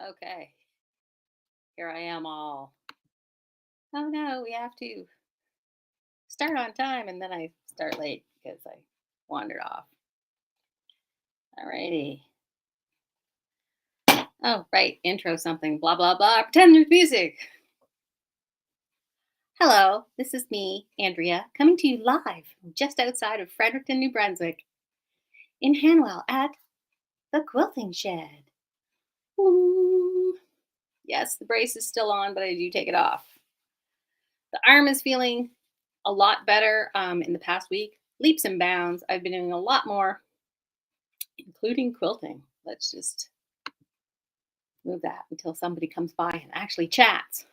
Okay, here I am all. Oh no, we have to start on time, and then I start late because I wandered off. Alrighty. Oh, right, intro something, blah blah blah. Pretend there's music. Hello, this is me, Andrea, coming to you live from just outside of Fredericton, New Brunswick, in Hanwell at the Quilting Shed. Ooh. Yes, the brace is still on, but I do take it off. The arm is feeling a lot better in the past week. Leaps and bounds. I've been doing a lot more, including quilting. Let's just move that until somebody comes by and actually chats.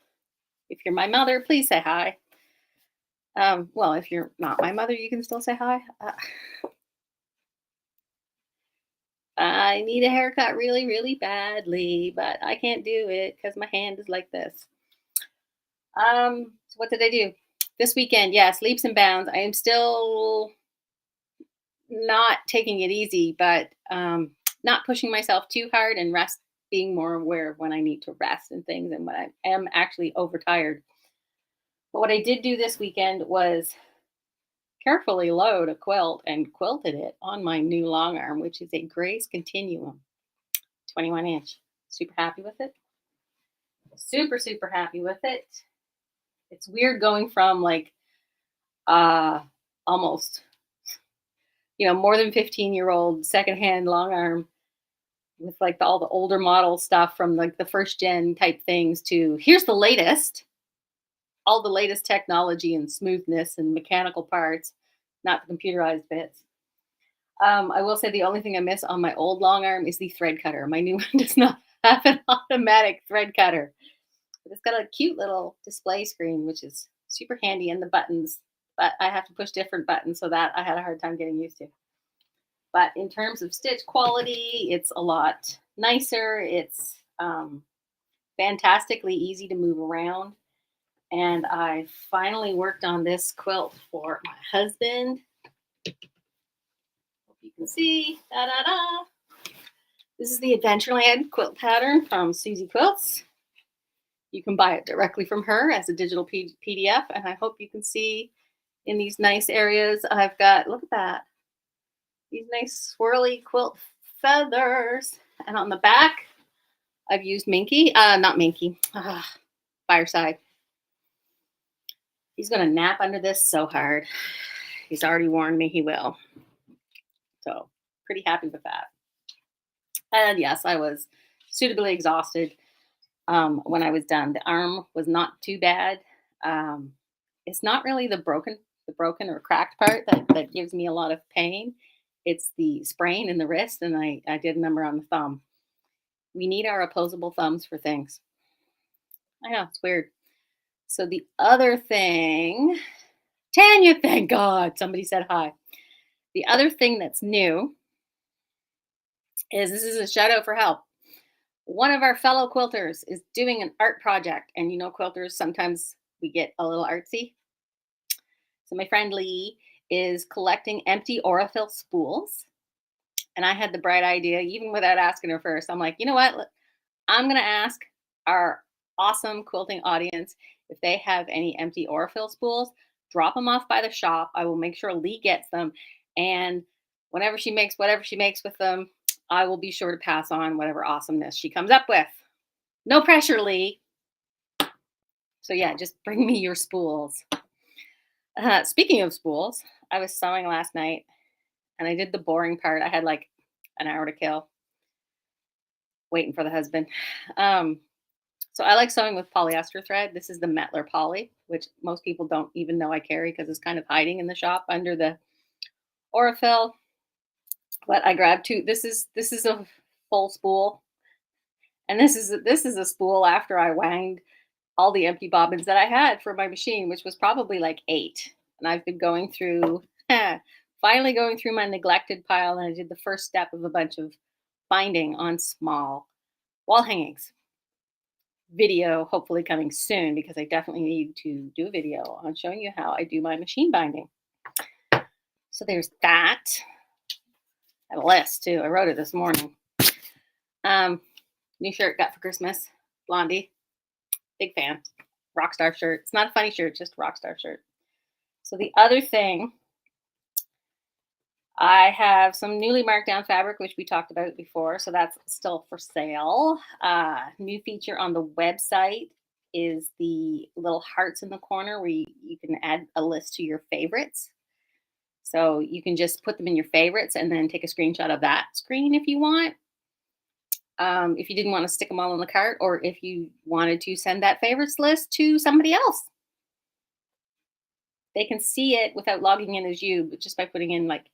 If you're my mother, please say hi. Well, if you're not my mother, you can still say hi. I need a haircut really, really badly, but I can't do it because my hand is like this. So what did I do this weekend? Yes, leaps and bounds. I am still not taking it easy, but not pushing myself too hard and being more aware of when I need to rest and things and when I am actually overtired. But what I did do this weekend was carefully load a quilt and quilted it on my new long arm, which is a Grace Continuum 21 inch. Super happy with it. Super, super happy with it. It's weird going from like almost, more than 15-year-old secondhand long arm with like all the older model stuff from like the first gen type things to here's the latest, all the latest technology and smoothness and mechanical parts, not the computerized bits. I will say the only thing I miss on my old long arm is the thread cutter. My new one does not have an automatic thread cutter. But it's got a cute little display screen, which is super handy, and the buttons, but I have to push different buttons, so that I had a hard time getting used to. But in terms of stitch quality, it's a lot nicer. It's fantastically easy to move around. And I finally worked on this quilt for my husband. Hope you can see. Da da da. This is the Adventureland quilt pattern from Susie Quilts. You can buy it directly from her as a digital PDF. And I hope you can see in these nice areas I've got, look at that, these nice swirly quilt feathers. And on the back, I've used Minky, not Minky, Fireside. He's going to nap under this so hard. He's already warned me he will. So pretty happy with that. And yes, I was suitably exhausted when I was done. The arm was not too bad. It's not really the broken or cracked part that gives me a lot of pain. It's the sprain in the wrist, and I did a number on the thumb. We need our opposable thumbs for things. I know, it's weird. So the other thing, Tanya, thank God, somebody said hi. The other thing that's new is this is a shout out for help. One of our fellow quilters is doing an art project, and quilters, sometimes we get a little artsy. So my friend Lee is collecting empty Aurifil spools. And I had the bright idea, even without asking her first. I'm like, you know what? I'm going to ask our awesome quilting audience if they have any empty Aurifil spools. Drop them off by the shop. I will make sure Lee gets them. And whenever she makes whatever she makes with them, I will be sure to pass on whatever awesomeness she comes up with. No pressure, Lee. So yeah, just bring me your spools. Speaking of spools, I was sewing last night and I did the boring part. I had like an hour to kill waiting for the husband. So I like sewing with polyester thread. This is the Metler Poly, which most people don't even know I carry because it's kind of hiding in the shop under the Aurifil. But I grabbed two. This is a full spool, and this is a spool after I wanged all the empty bobbins that I had for my machine, which was probably like 8. And I've been going through, finally going through my neglected pile, and I did the first step of a bunch of binding on small wall hangings. Video hopefully coming soon, because I definitely need to do a video on showing you how I do my machine binding. So there's that. I have a list too. I wrote it this morning. New shirt got for Christmas. Blondie. Big fan. Rockstar shirt. It's not a funny shirt, just a rockstar shirt. So the other thing, I have some newly marked down fabric, which we talked about before. So that's still for sale. New feature on the website is the little hearts in the corner where you can add a list to your favorites. So you can just put them in your favorites and then take a screenshot of that screen if you want. If you didn't want to stick them all in the cart, or if you wanted to send that favorites list to somebody else, they can see it without logging in as you, but just by putting in, like,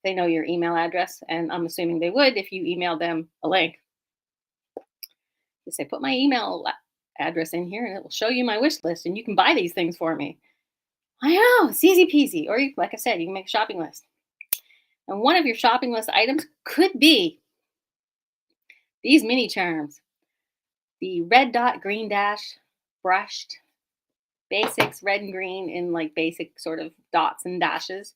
they know your email address, and I'm assuming they would if you emailed them a link. You say, put my email address in here, and it will show you my wish list, and you can buy these things for me. I know, it's easy peasy. Or you, like I said, you can make a shopping list. And one of your shopping list items could be these mini charms. The red dot, green dash, brushed basics, red and green in like basic sort of dots and dashes.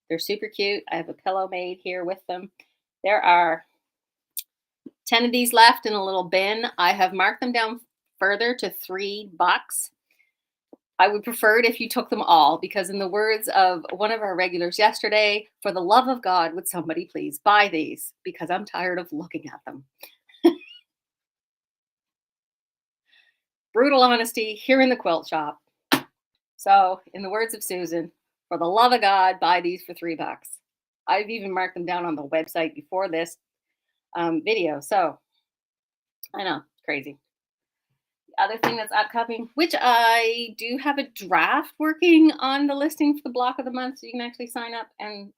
They're super cute. I have a pillow made here with them. There are 10 of these left in a little bin. I have marked them down further to $3. I would prefer it if you took them all, because in the words of one of our regulars yesterday, for the love of God, would somebody please buy these, because I'm tired of looking at them. Brutal honesty here in the quilt shop. So in the words of Susan, for the love of God, buy these for $3. I've even marked them down on the website before this video. So I know, crazy. The other thing that's upcoming, which I do have a draft working on the listing for the block of the month, so you can actually sign up and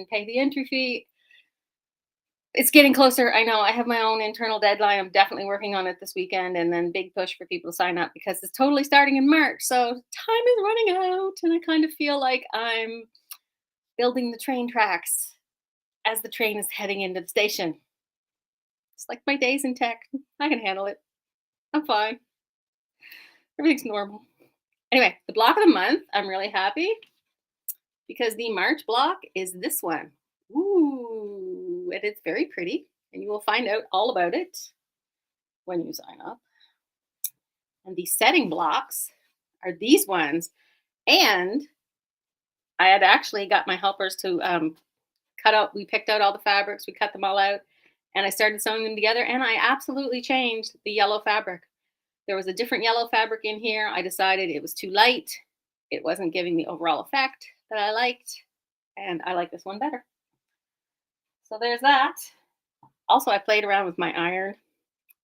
pay the entry fee. It's getting closer. I know I have my own internal deadline. I'm definitely working on it this weekend, and then big push for people to sign up because it's totally starting in March. So time is running out, and I kind of feel like I'm building the train tracks as the train is heading into the station. It's like my days in tech. I can handle it. I'm fine. Everything's normal. Anyway, the block of the month, I'm really happy because the March block is this one. Ooh, and it's very pretty, and you will find out all about it when you sign up. And the setting blocks are these ones. And I had actually got my helpers to cut out, we picked out all the fabrics, we cut them all out, and I started sewing them together, and I absolutely changed the yellow fabric. There was a different yellow fabric in here. I decided it was too light. It wasn't giving the overall effect that I liked, and I like this one better. So there's that. Also, I played around with my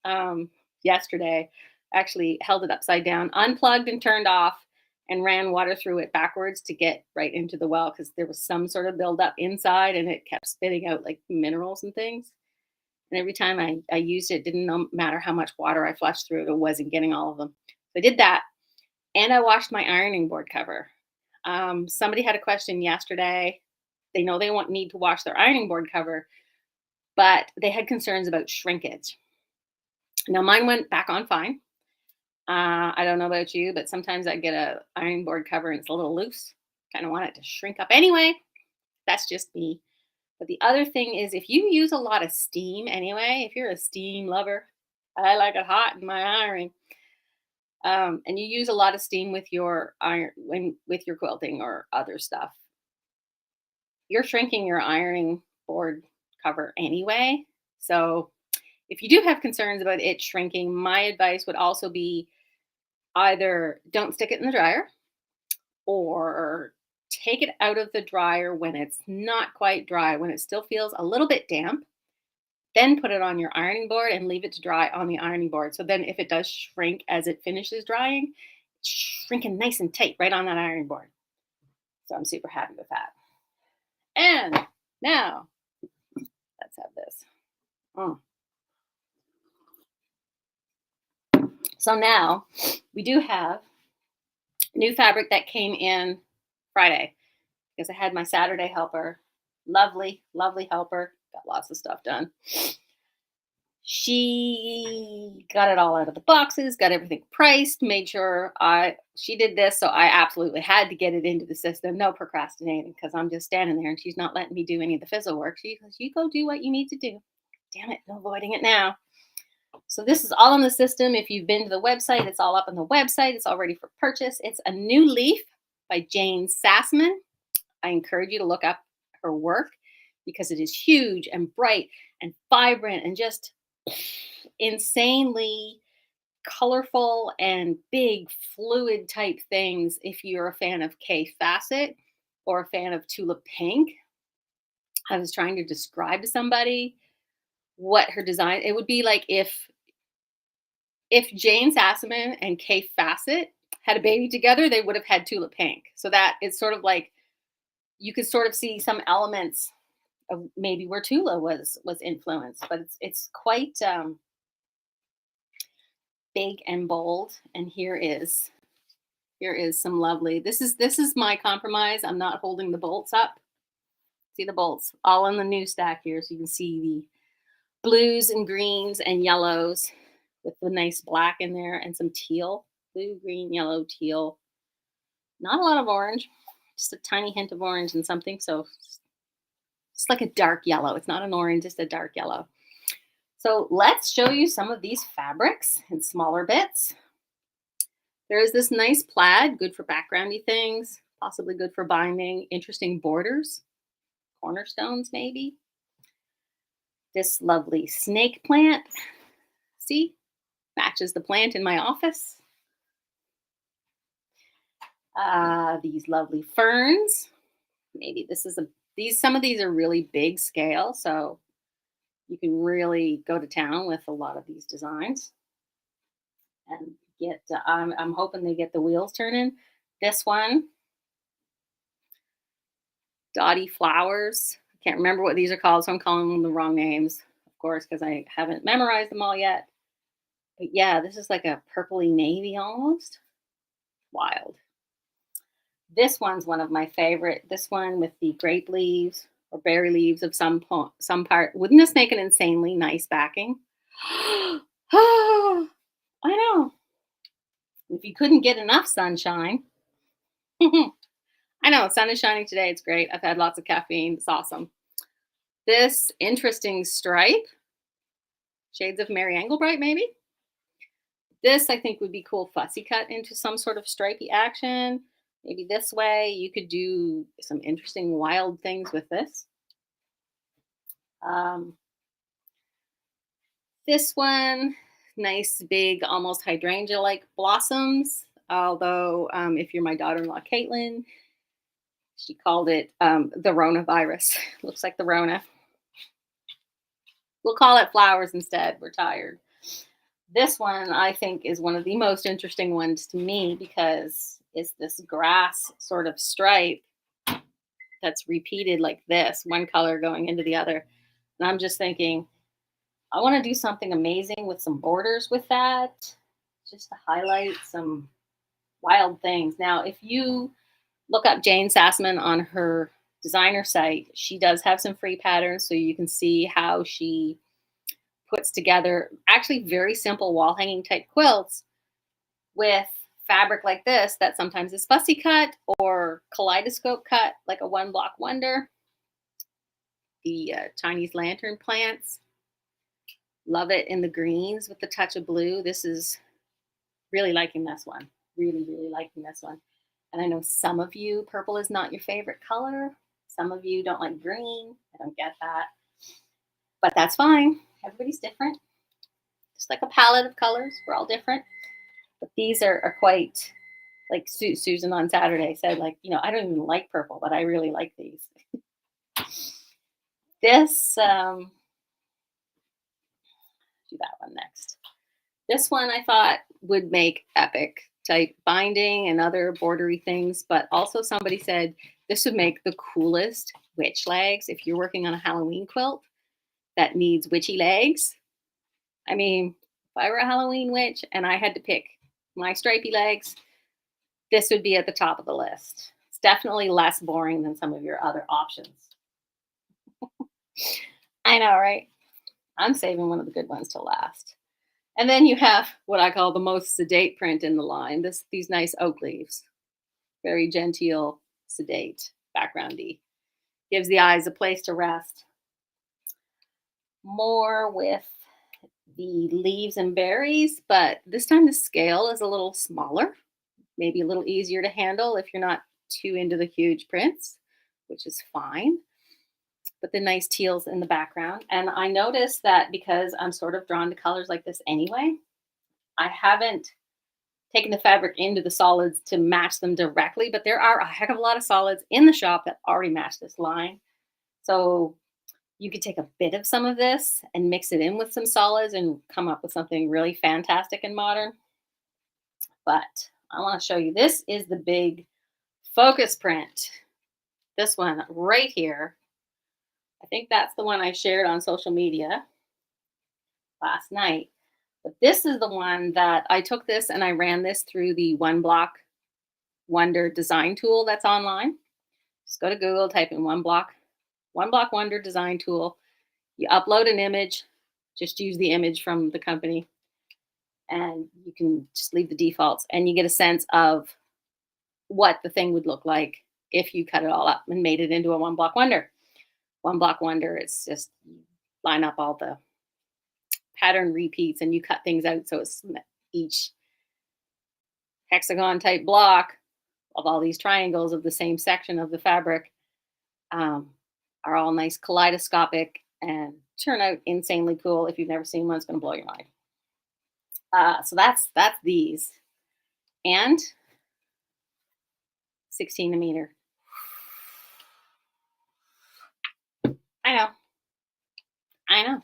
iron yesterday. Actually held it upside down, unplugged and turned off, and ran water through it backwards to get right into the well, because there was some sort of buildup inside, and it kept spitting out like minerals and things. And every time I used it, didn't matter how much water I flushed through it, it wasn't getting all of them. So I did that, and I washed my ironing board cover. Somebody had a question yesterday. They know they need to wash their ironing board cover, but they had concerns about shrinkage. Now mine went back on fine. I don't know about you, but sometimes I get a ironing board cover and it's a little loose. Kind of want it to shrink up anyway. That's just me. But the other thing is, if you use a lot of steam anyway, if you're a steam lover, I like it hot in my ironing, and you use a lot of steam with your with your quilting or other stuff, you're shrinking your ironing board cover anyway. So if you do have concerns about it shrinking, my advice would also be either don't stick it in the dryer, or take it out of the dryer when it's not quite dry, when it still feels a little bit damp. Then put it on your ironing board and leave it to dry on the ironing board. So then if it does shrink as it finishes drying, it's shrinking nice and tight right on that ironing board. So I'm super happy with that. And now, let's have this. So now we do have new fabric that came in Friday, because I had my Saturday helper. Lovely, lovely helper. Got lots of stuff done. She got it all out of the boxes, got everything priced, made sure she did this. So I absolutely had to get it into the system. No procrastinating, because I'm just standing there and she's not letting me do any of the fizzle work. She goes, you go do what you need to do. Damn it, no avoiding it now. So this is all in the system. If you've been to the website, it's all up on the website. It's all ready for purchase. It's A New Leaf by Jane Sassaman. I encourage you to look up her work because it is huge and bright and vibrant and just insanely colorful and big fluid type things. If you're a fan of Kay Facet or a fan of Tulip Pink, I was trying to describe to somebody what her design, it would be like if Jane Sassaman and Kay Facet had a baby together, they would have had Tulip Pink. So that it's sort of like you could sort of see some elements of maybe where Tula was influenced, but it's quite big and bold. And here is some lovely. This is my compromise. I'm not holding the bolts up. See the bolts all in the new stack here, so you can see the blues and greens and yellows with the nice black in there and some teal, blue, green, yellow, teal. Not a lot of orange, just a tiny hint of orange and something. So it's like a dark yellow. It's not an orange, just a dark yellow. So let's show you some of these fabrics in smaller bits. There is this nice plaid, good for backgroundy things, possibly good for binding, interesting borders, cornerstones maybe. This lovely snake plant, see, matches the plant in my office. These lovely ferns. Maybe this is some of these are really big scale, so you can really go to town with a lot of these designs and get. I'm hoping they get the wheels turning. This one, dotty flowers. I can't remember what these are called, so I'm calling them the wrong names, of course, because I haven't memorized them all yet. But yeah, this is like a purpley navy almost. Wild. This one's one of my favorite. This one with the grape leaves or berry leaves of some part. Wouldn't this make an insanely nice backing? Oh, I know. If you couldn't get enough sunshine. I know, sun is shining today. It's great. I've had lots of caffeine. It's awesome. This interesting stripe, shades of Mary Englebright, maybe. This, I think, would be cool fussy cut into some sort of stripy action. Maybe this way. You could do some interesting wild things with this. This one, nice, big, almost hydrangea-like blossoms. Although, if you're my daughter-in-law, Caitlin, she called it the Rona virus. Looks like the Rona. We'll call it flowers instead. We're tired. This one, I think, is one of the most interesting ones to me because it's this grass sort of stripe that's repeated like this, one color going into the other. And I'm just thinking, I want to do something amazing with some borders with that, just to highlight some wild things. Now, if you look up Jane Sassaman on her designer site, she does have some free patterns, so you can see how she puts together actually very simple wall hanging type quilts with fabric like this that sometimes is fussy cut or kaleidoscope cut, like a one block wonder. The Chinese lantern plants. Love it in the greens with the touch of blue. This is really liking this one. Really, really liking this one. And I know some of you, purple is not your favorite color. Some of you don't like green. I don't get that. But that's fine. Everybody's different. Just like a palette of colors. We're all different. But these are quite, like Susan on Saturday said, like, I don't even like purple, but I really like these. This, do that one next. This one I thought would make epic type binding and other bordery things, but also somebody said this would make the coolest witch legs if you're working on a Halloween quilt that needs witchy legs. I mean, if I were a Halloween witch and I had to pick my stripy legs, this would be at the top of the list. It's definitely less boring than some of your other options. I know, right? I'm saving one of the good ones to last. And then you have what I call the most sedate print in the line. These nice oak leaves. Very genteel, sedate, backgroundy. Gives the eyes a place to rest. More with the leaves and berries, but this time the scale is a little smaller, maybe a little easier to handle if you're not too into the huge prints, which is fine. But the nice teals in the background. And I noticed that because I'm sort of drawn to colors like this anyway, I haven't taken the fabric into the solids to match them directly, but there are a heck of a lot of solids in the shop that already match this line. So you could take a bit of some of this and mix it in with some solids and come up with something really fantastic and modern. But I want to show you, this is the big focus print. This one right here. I think that's the one I shared on social media last night. But this is the one that I took this and I ran this through the One Block Wonder design tool that's online. Just go to Google, type in One Block Wonder design tool. You upload an image, just use the image from the company, and you can just leave the defaults and you get a sense of what the thing would look like if you cut it all up and made it into a One Block Wonder. One Block Wonder, it's just line up all the pattern repeats and you cut things out so it's each hexagon type block of all these triangles of the same section of the fabric are all nice kaleidoscopic and turn out insanely cool. If you've never seen one, it's going to blow your mind. So that's these, and 16 a meter. I know.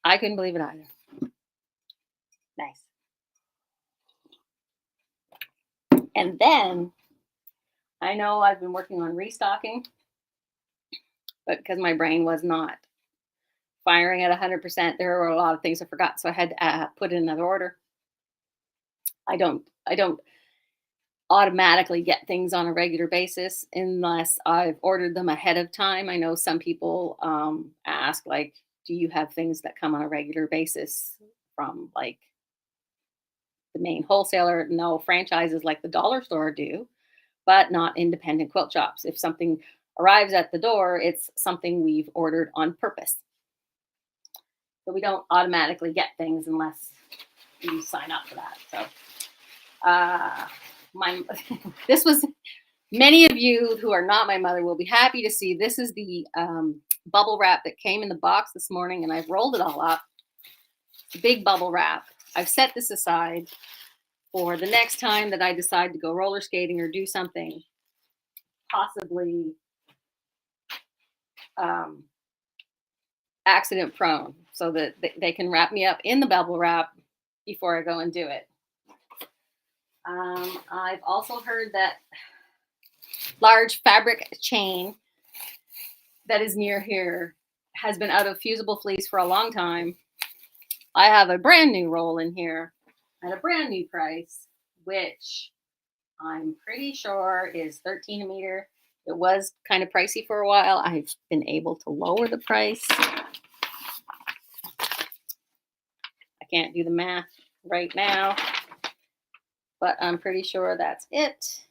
I couldn't believe it either. Nice. And then I know I've been working on restocking, but because my brain was not firing at 100%, there were a lot of things I forgot. So I had to put in another order. I don't automatically get things on a regular basis unless I've ordered them ahead of time. I know some people ask, like, do you have things that come on a regular basis from like the main wholesaler? No, franchises like the dollar store do, but not independent quilt shops. If something arrives at the door, it's something we've ordered on purpose. So we don't automatically get things unless you sign up for that. So this was, many of you who are not my mother will be happy to see, this is the bubble wrap that came in the box this morning, and I've rolled it all up. It's a big bubble wrap. I've set this aside for the next time that I decide to go roller skating or do something possibly accident prone, so that they can wrap me up in the bubble wrap before I go and do it. I've also heard that large fabric chain that is near here has been out of fusible fleece for a long time. I have a brand new roll in here at a brand new price, which I'm pretty sure is 13 a meter. It was kind of pricey for a while. I've been able to lower the price. I can't do the math right now, but I'm pretty sure that's it.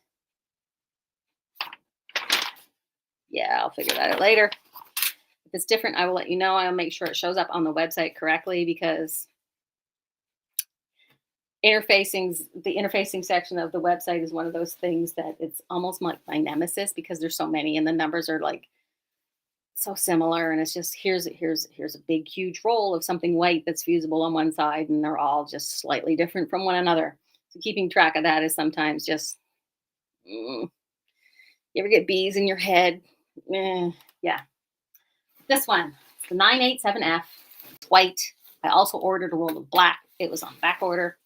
Yeah, I'll figure that out later. If it's different, I will let you know. I'll make sure it shows up on the website correctly, because the interfacing section of the website is one of those things that it's almost like my nemesis, because there's so many and the numbers are like so similar, and it's just here's a big huge roll of something white that's fusible on one side, and they're all just slightly different from one another. So keeping track of that is sometimes just you ever get bees in your head? Yeah. This one, the 987F, white. I also ordered a roll of black. It was on back order.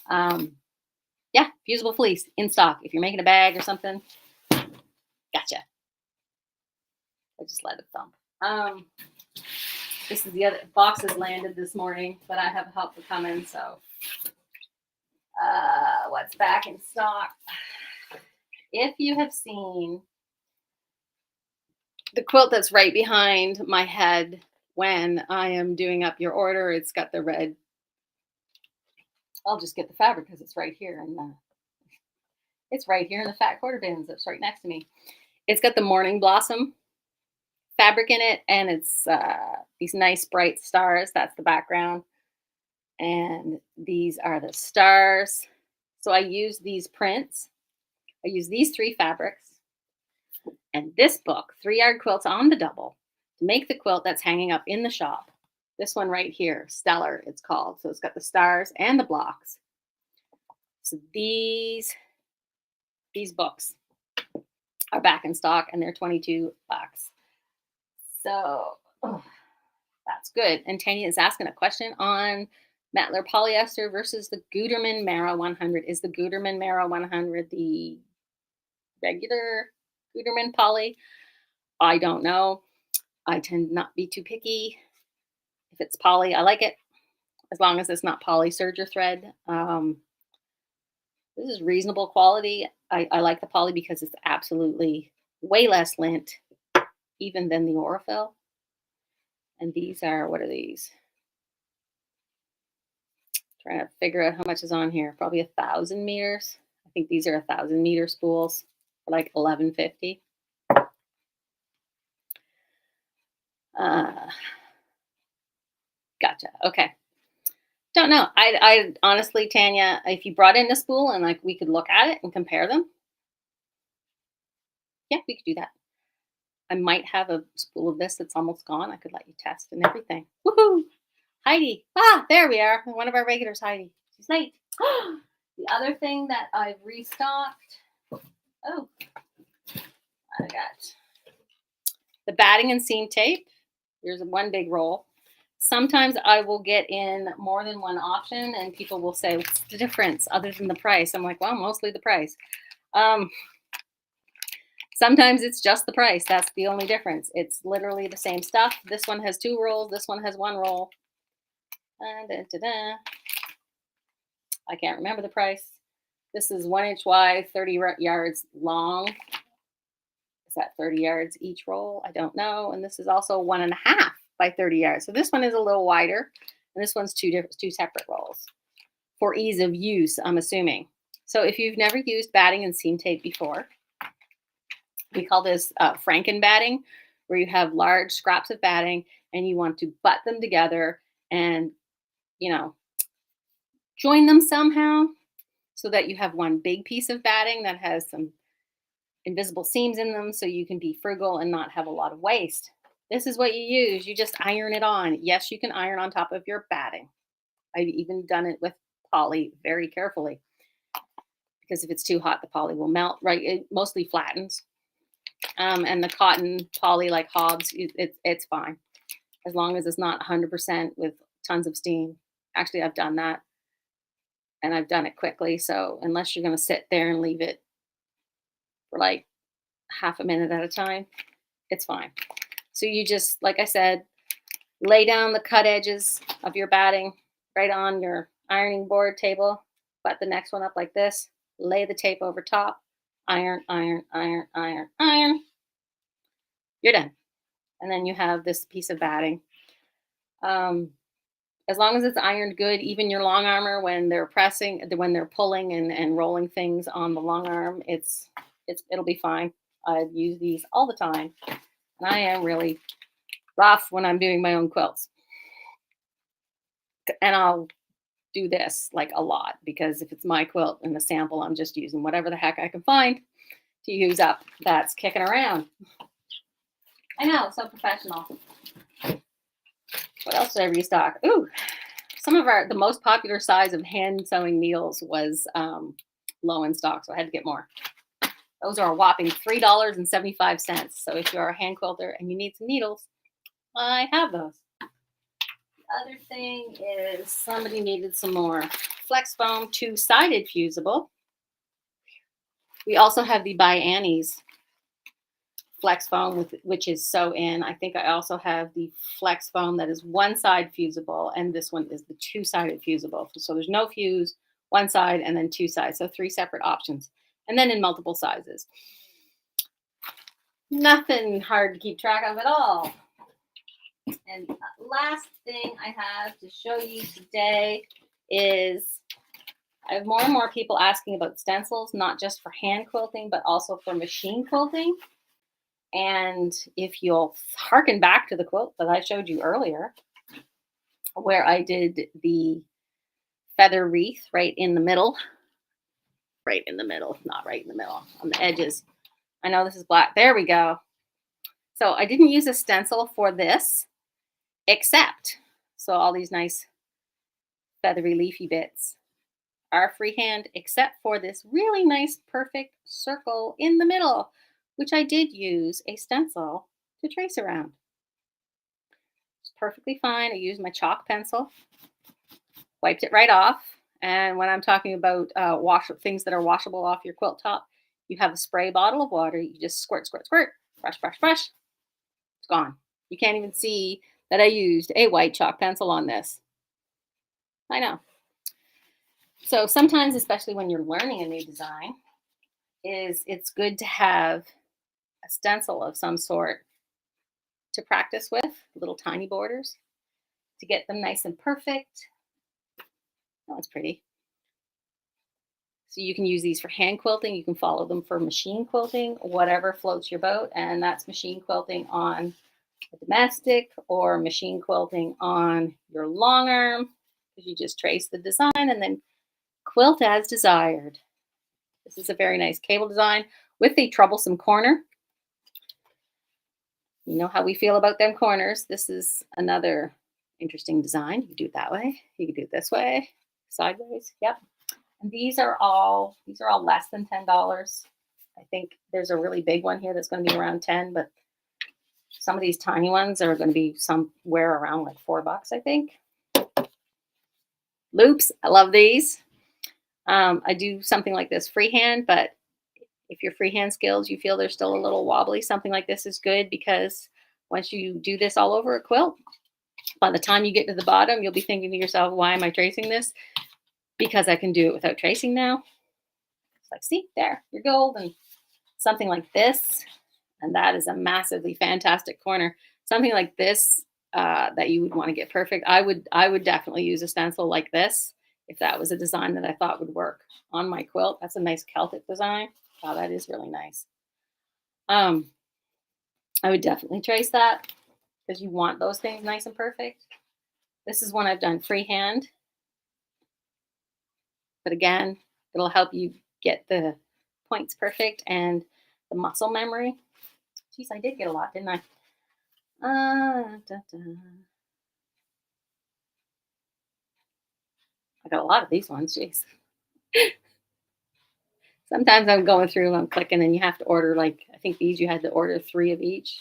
Yeah, fusible fleece in stock. If you're making a bag or something, gotcha. I just let it thump. This is the other boxes landed this morning, but I have help for coming. So, what's back in stock? If you have seen the quilt that's right behind my head when I am doing up your order, it's got the red. I'll just get the fabric because it's right here, and it's right here in the fat quarter bins. That's right next to me. It's got the morning blossom fabric in it, and it's these nice bright stars. That's the background. And these are the stars. So I use these prints. I use these 3 fabrics and this book, 3-yard quilts on the double, to make the quilt that's hanging up in the shop. This one right here, Stellar, it's called. So it's got the stars and the blocks. So these books are back in stock and they're $22. So that's good. And Tanya is asking a question on Mettler polyester versus the Gutermann Mara 100. Is the Gutermann Mara 100 the regular Gutermann poly? I don't know. I tend not to be too picky. If it's poly, I like it, as long as it's not poly serger thread. This is reasonable quality. I like the poly because it's absolutely way less lint even than the Aurifil. And these are, what are these? Trying to figure out how much is on here. Probably 1,000 meters. I think these are 1,000 meter spools for like $11.50. Gotcha. Okay. Don't know. I honestly, Tanya, if you brought in a spool and like we could look at it and compare them, yeah, we could do that. I might have a spool of this that's almost gone. I could let you test and everything. Woohoo! Heidi. Ah, there we are. One of our regulars, Heidi. She's late. The other thing that I've restocked. Oh, I got the batting and seam tape. Here's one big roll. Sometimes I will get in more than one option and people will say, what's the difference other than the price? I'm like, well, mostly the price. Sometimes it's just the price. That's the only difference. It's literally the same stuff. This one has 2 rolls. This one has 1 roll. I can't remember the price. This is 1 inch wide, 30 yards long. Is that 30 yards each roll? I don't know. And this is also 1.5 by 30 yards. So this one is a little wider, and this one's 2 separate rolls for ease of use, I'm assuming. So if you've never used batting and seam tape before, we call this Franken batting, where you have large scraps of batting and you want to butt them together and, you know, join them somehow so that you have one big piece of batting that has some invisible seams in them so you can be frugal and not have a lot of waste. This is what you use. You just iron it on. Yes, you can iron on top of your batting. I've even done it with poly very carefully because if it's too hot, the poly will melt, right? It mostly flattens. And the cotton poly like Hobbs, it's fine as long as it's not 100% with tons of steam. Actually, I've done that and I've done it quickly. So unless you're going to sit there and leave it for like half a minute at a time, it's fine. So you just, like I said, lay down the cut edges of your batting right on your ironing board table, butt the next one up like this, lay the tape over top, iron, iron, iron, iron, iron. You're done. And then you have this piece of batting. As long as it's ironed good, even your long armor, when they're pressing, when they're pulling and rolling things on the long arm, it'll be fine. I've used these all the time. And I am really rough when I'm doing my own quilts. And I'll do this like a lot because if it's my quilt and the sample, I'm just using whatever the heck I can find to use up that's kicking around. I know, so professional. What else did I restock? Ooh, some of the most popular size of hand sewing needles was low in stock, so I had to get more. Those are a whopping $3.75. So if you're a hand quilter and you need some needles, I have those. The other thing is somebody needed some more Flex Foam 2-sided fusible. We also have the By Annie's Flex Foam, which is so in. I think I also have the Flex Foam that is 1-side fusible, and this one is the 2-sided fusible. So there's no fuse, 1 side and then 2 sides. So 3 separate options. And then in multiple sizes. Nothing hard to keep track of at all. And last thing I have to show you today is I have more and more people asking about stencils, not just for hand quilting, but also for machine quilting. And if you'll harken back to the quilt that I showed you earlier, where I did the feather wreath right in the middle. Right in the middle, not right in the middle, on the edges. I know this is black. There we go. So I didn't use a stencil for this, except, so all these nice feathery leafy bits are freehand, except for this really nice, perfect circle in the middle, which I did use a stencil to trace around. It's perfectly fine. I used my chalk pencil, wiped it right off. And when I'm talking about wash things that are washable off your quilt top, you have a spray bottle of water. You just squirt, squirt, squirt, brush, brush, brush. It's gone. You can't even see that I used a white chalk pencil on this. I know. So sometimes, especially when you're learning a new design, it's good to have a stencil of some sort to practice with, little tiny borders, to get them nice and perfect. Oh, it's pretty. So you can use these for hand quilting. You can follow them for machine quilting, whatever floats your boat. And that's machine quilting on a domestic or machine quilting on your long arm, because you just trace the design and then quilt as desired. This is a very nice cable design with a troublesome corner. You know how we feel about them corners. This is another interesting design. You can do it that way. You can do it this way, sideways. Yep. And these are all less than $10. I think there's a really big one here that's going to be around 10, but some of these tiny ones are going to be somewhere around like $4, I think. Loops, I love these. I do something like this freehand, but if your freehand skills, you feel they're still a little wobbly, something like this is good, because once you do this all over a quilt, by the time you get to the bottom, you'll be thinking to yourself, why am I tracing this? Because I can do it without tracing now. It's like, see, there, you're gold. And something like this, and that is a massively fantastic corner. Something like this that you would want to get perfect. I would definitely use a stencil like this if that was a design that I thought would work on my quilt. That's a nice Celtic design. Wow, that is really nice. I would definitely trace that because you want those things nice and perfect. This is one I've done freehand. But again, it'll help you get the points perfect and the muscle memory. Geez, I did get a lot, didn't I? I got a lot of these ones, jeez. Sometimes I'm going through, I'm clicking, and you have to order, like, I think these you had to order 3 of each.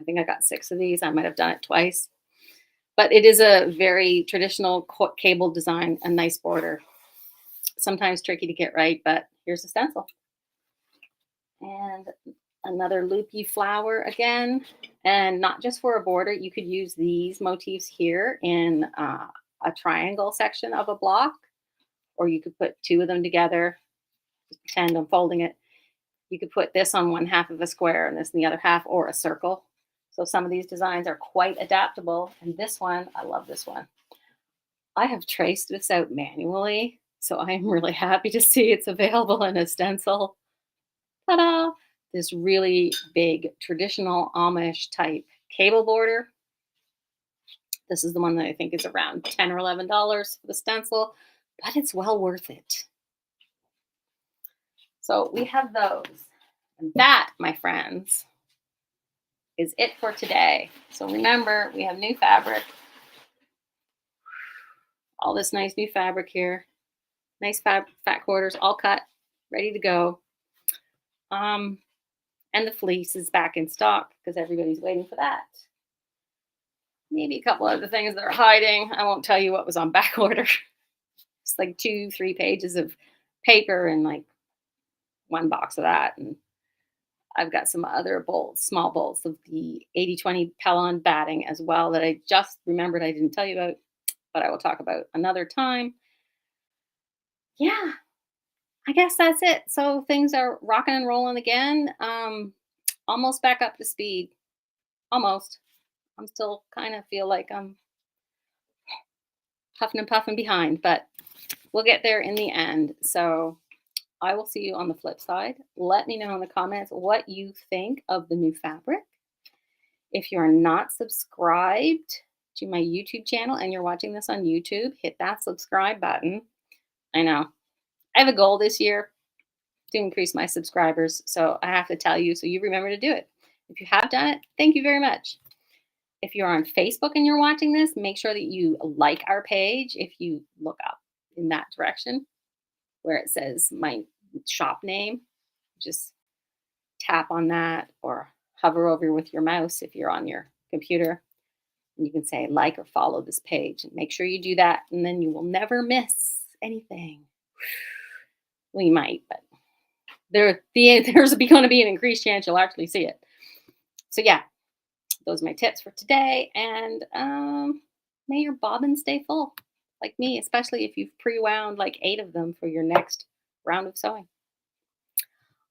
I think I got 6 of these. I might have done it twice. But it is a very traditional cable design, a nice border. Sometimes tricky to get right, but here's a stencil. And another loopy flower again. And not just for a border, you could use these motifs here in a triangle section of a block, or you could put 2 of them together. Just pretend I'm folding it. You could put this on one half of a square and this in the other half, or a circle. So some of these designs are quite adaptable. And this one, I love this one. I have traced this out manually, so I am really happy to see it's available in a stencil. Ta-da! This really big traditional Amish type cable border. This is the one that I think is around $10 or $11 for the stencil, but it's well worth it. So we have those. And that, my friends, is it for today. So remember, we have new fabric. All this nice new fabric here. Nice fat quarters, all cut, ready to go. And the fleece is back in stock because everybody's waiting for that. Maybe a couple other things that are hiding. I won't tell you what was on back order. It's like 2-3 pages of paper and like 1 box of that. And I've got some other bolts, small bolts of the 80/20 Pellon batting as well that I just remembered I didn't tell you about, but I will talk about another time. Yeah, I guess that's it. So things are rocking and rolling again. Almost back up to speed. Almost. I'm still kind of feel like I'm huffing and puffing behind, but we'll get there in the end. So I will see you on the flip side. Let me know in the comments what you think of the new fabric. If you're not subscribed to my YouTube channel and you're watching this on YouTube, hit that subscribe button. I know. I have a goal this year to increase my subscribers, so I have to tell you so you remember to do it. If you have done it, thank you very much. If you're on Facebook and you're watching this, make sure that you like our page. If you look up in that direction where it says my shop name, just tap on that or hover over with your mouse if you're on your computer. And you can say like or follow this page. And make sure you do that, and then you will never miss anything. Well, you might, but there's going to be an increased chance you'll actually see it. So yeah, those are my tips for today. And may your bobbins stay full, like me, especially if you've pre-wound like 8 of them for your next round of sewing.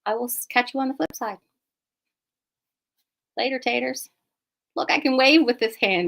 I will catch you on the flip side. Later, taters. Look, I can wave with this hand.